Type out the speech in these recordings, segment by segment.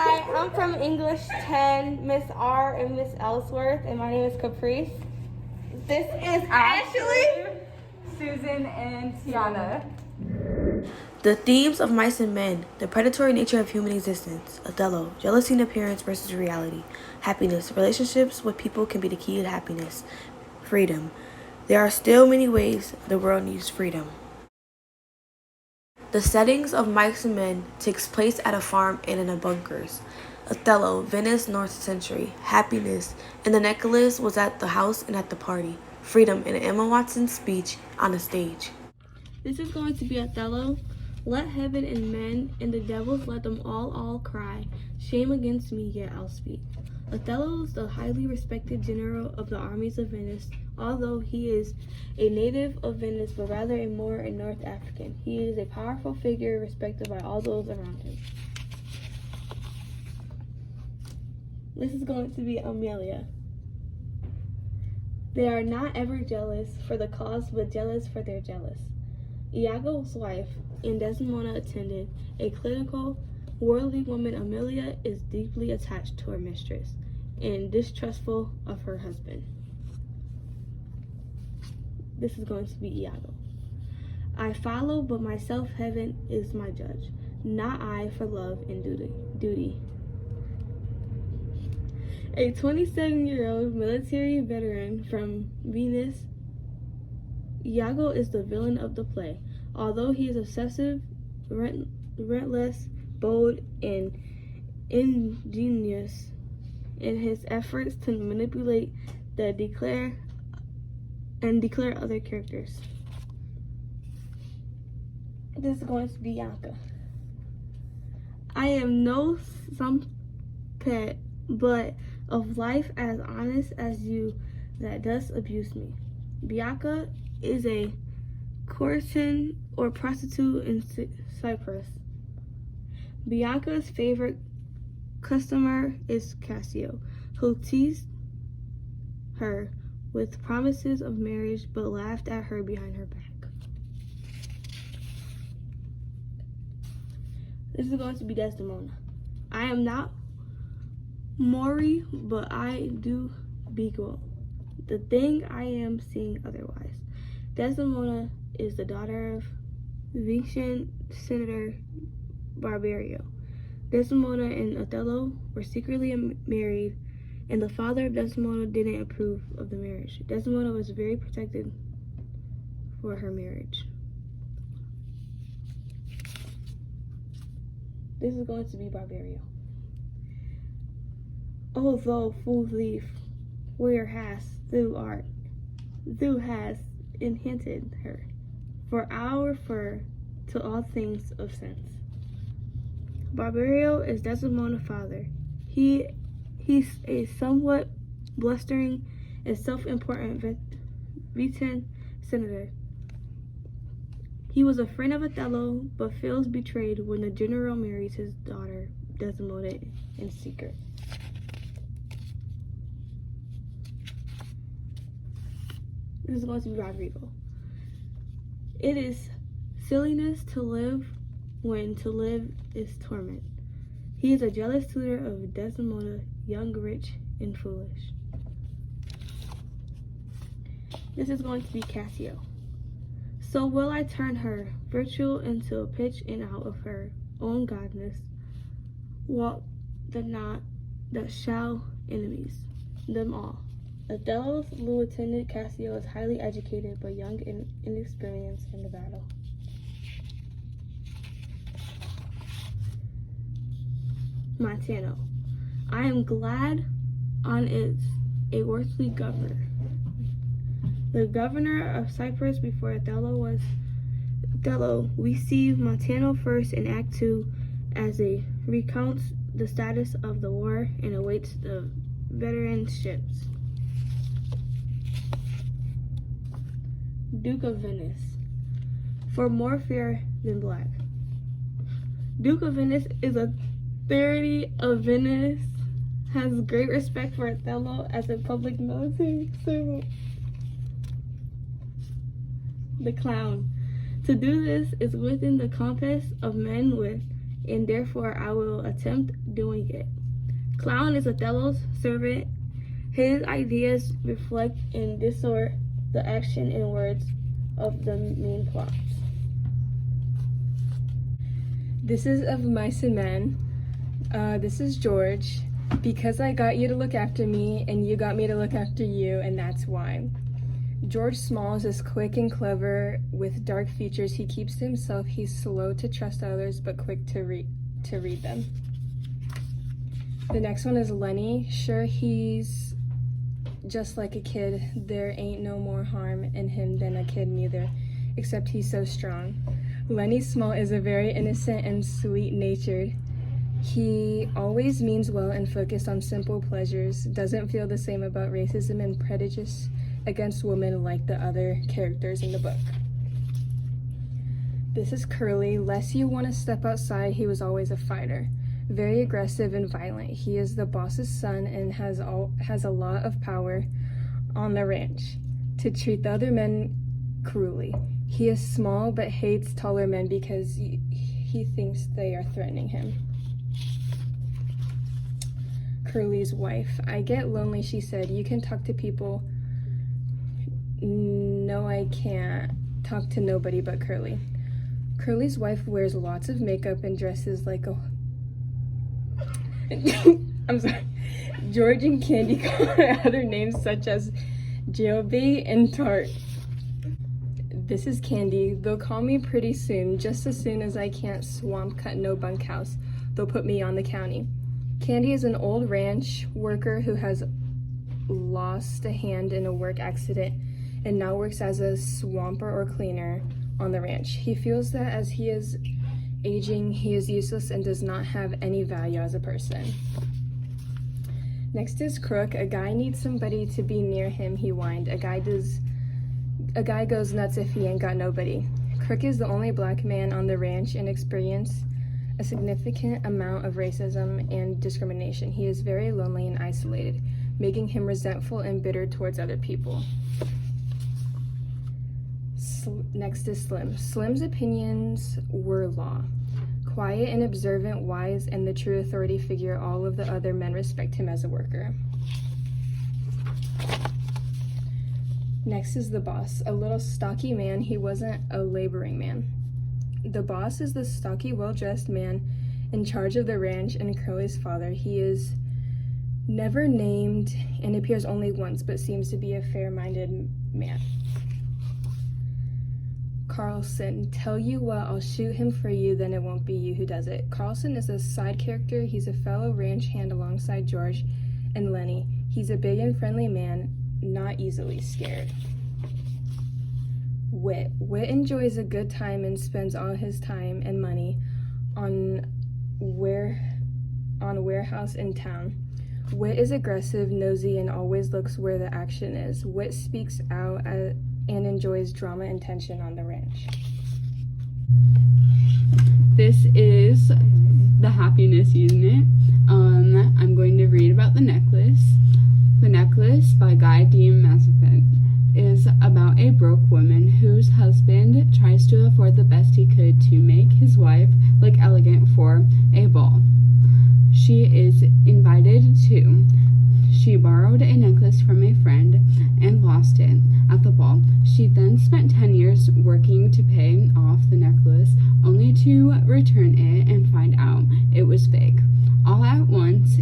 Hi, I'm from English 10, Miss R and Miss Ellsworth, and my name is Kapriece. This is Ashley, Susan, and Tianna. The themes of Mice and Men, the predatory nature of human existence, Othello, jealousy in appearance versus reality, happiness, relationships with people can be the key to happiness, freedom. There are still many ways the world needs freedom. The settings of Mice and Men takes place at a farm and in a bunkers. Othello, Venice, North Century, happiness, and the necklace was at the house and at the party, freedom in Emma Watson's speech on the stage. This is going to be Othello. Let heaven and men and the devils let them all cry. Shame against me, yet I'll speak. Othello is the highly respected general of the armies of Venice, although he is a native of Venice, but rather a Moor and North African. He is a powerful figure respected by all those around him. This is going to be Amelia. They are not ever jealous for the cause, but jealous for their jealous. Iago's wife and Desdemona attended. A clinical, worldly woman, Amelia is deeply attached to her mistress and distrustful of her husband. This is going to be Iago. I follow, but myself heaven is my judge, not I for love and duty. A 27-year-old military veteran from Venice, Iago is the villain of the play. Although he is obsessive, relentless, bold, and ingenious in his efforts to manipulate and declare other characters. This is going to be Bianca. I am no pet, but of life as honest as you that does abuse me. Bianca is a courtesan or prostitute in Cyprus. Bianca's favorite customer is Cassio, who teased her with promises of marriage but laughed at her behind her back. This is going to be Desdemona. I am not Maury, but I do beguile. The thing I am seeing otherwise. Desdemona is the daughter of Venetian Senator Barberio. Desdemona and Othello were secretly married, and the father of Desdemona didn't approve of the marriage. Desdemona was very protected for her marriage. This is going to be Barberio. Although fools leave, where has thou has enchanted her, for our fur to all things of sense. Barberio is Desdemona's father. He's a somewhat blustering and self-important Venetian senator. He was a friend of Othello, but feels betrayed when the general marries his daughter Desdemona in secret. This is going to be Rodrigo. It is silliness to live when to live is torment. He is a jealous tutor of Desdemona, young, rich, and foolish. This is going to be Cassio. So will I turn her virtue into a pitch and out of her own godness, walk the knot that shall enemies them all. Othello's lieutenant Cassio is highly educated but young and inexperienced in the battle. Montano. I am glad on its a worldly governor. The governor of Cyprus before Othello was Othello. We see Montano first in Act 2 as he recounts the status of the war and awaits the veteran ships. Duke of Venice. For more fair than black. Duke of Venice is a authority of Venice, has great respect for Othello as a public military servant. The clown. To do this is within the compass of men with and therefore I will attempt doing it. Clown is Othello's servant. His ideas reflect and distort the action and words of the main plots. This is of Mice and Men. This is George. Because I got you to look after me, and you got me to look after you, and that's why. George Smalls is quick and clever with dark features he keeps to himself. He's slow to trust others, but quick to read them. The next one is Lenny. Sure, he's just like a kid. There ain't no more harm in him than a kid neither, except he's so strong. Lenny Small is a very innocent and sweet-natured. He always means well and focused on simple pleasures, doesn't feel the same about racism and prejudice against women like the other characters in the book. This is Curly. Lest you want to step outside, he was always a fighter. Very aggressive and violent. He is the boss's son and has a lot of power on the ranch to treat the other men cruelly. He is small but hates taller men because he thinks they are threatening him. Curly's wife. I get lonely, she said. You can talk to people. No, I can't talk to nobody but Curly. Curly's wife wears lots of makeup and dresses like a... I'm sorry. George and Candy call her other names such as Jailbait and Tart. This is Candy. They'll call me pretty soon. Just as soon as I can't swamp cut no bunkhouse, they'll put me on the county. Candy is an old ranch worker who has lost a hand in a work accident and now works as a swamper or cleaner on the ranch. He feels that as he is aging, he is useless and does not have any value as a person. Next is Crook. A guy needs somebody to be near him, he whined. A guy goes nuts if he ain't got nobody. Crook is the only black man on the ranch and experienced a significant amount of racism and discrimination. He is very lonely and isolated, making him resentful and bitter towards other people. Next is Slim. Slim's opinions were law. Quiet and observant, wise, and the true authority figure, all of the other men respect him as a worker. Next is the boss, a little stocky man. He wasn't a laboring man. The boss is the stocky, well-dressed man in charge of the ranch and Curly's father. He is never named and appears only once, but seems to be a fair-minded man. Carlson. Tell you what, I'll shoot him for you, then it won't be you who does it. Carlson is a side character. He's a fellow ranch hand alongside George and Lenny. He's a big and friendly man, not easily scared. Wit. Wit enjoys a good time and spends all his time and money on warehouse in town. Wit is aggressive, nosy, and always looks where the action is. Wit speaks out and enjoys drama and tension on the ranch. This is the happiness unit. I'm going to read about the necklace. The Necklace by Guy D. Mazzapin is about a broke woman whose husband tries to afford the best he could to make his wife look elegant for a ball. She is invited to. She borrowed a necklace from a friend and lost it at the ball. She then spent 10 years working to pay off the necklace, only to return it and find out it was fake. All at once,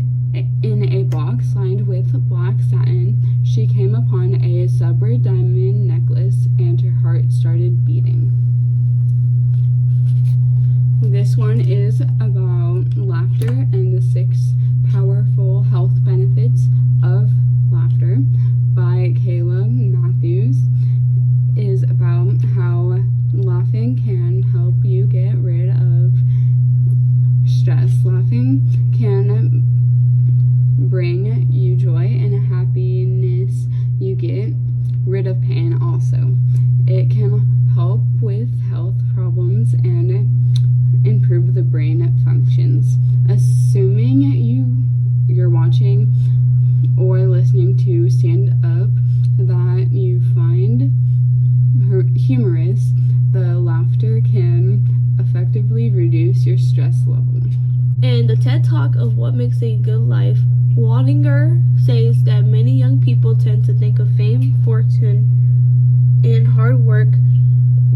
in a box lined with black satin, she came upon a silver diamond necklace and her heart started beating. This one is about laughter and the 6 powerful health benefits of laughter by Kayla Matthews. Is about how laughing can help you get rid of stress. Laughing can bring you joy and happiness. You get rid of pain also. It can help with health problems and improve the brain functions. Assuming you're watching or listening to stand up that you find humorous, the laughter can effectively reduce your stress level. makes a good life. Waldinger says that many young people tend to think of fame, fortune, and hard work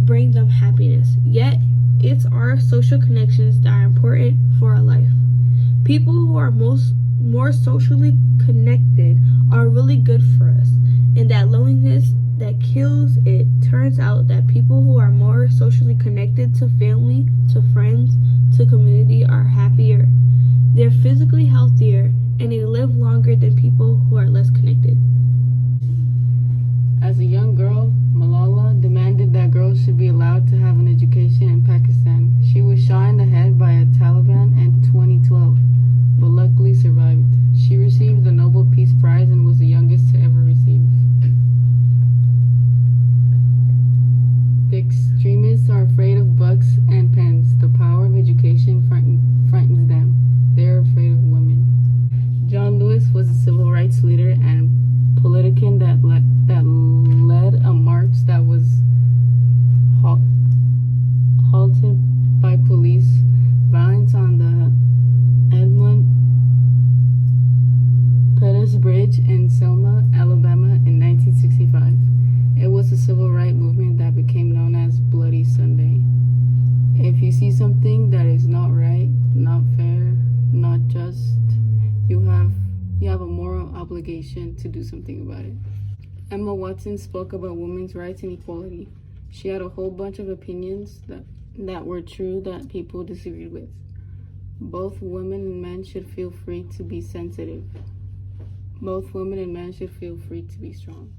bring them happiness. Yet, it's our social connections that are important for our life. People who are more socially connected are really good for us, and that loneliness that kills it. Turns out that people who are more socially connected to family, to friends, to community are happier. They're physically healthier, and they live longer than people who are less connected. As a young girl, Malala demanded that girls should be allowed to have an education in Pakistan. She was shot in the head by a Taliban in 2012, but luckily survived. She received the Nobel Peace Prize and was the youngest to ever receive. The extremists are afraid of books and pens. The power of education frightens them. They're afraid of women. John Lewis was a civil rights leader and politician that led a march that was halted by police violence on the Edmund Pettus Bridge in Selma, Alabama in 1965. It was a civil rights movement that became known as Bloody Sunday. If you see something that is not right, not fair, not just, you have a moral obligation to do something about it. Emma Watson spoke about women's rights and equality. She had a whole bunch of opinions that were true that people disagreed with. Both women and men should feel free to be sensitive. Both women and men should feel free to be strong.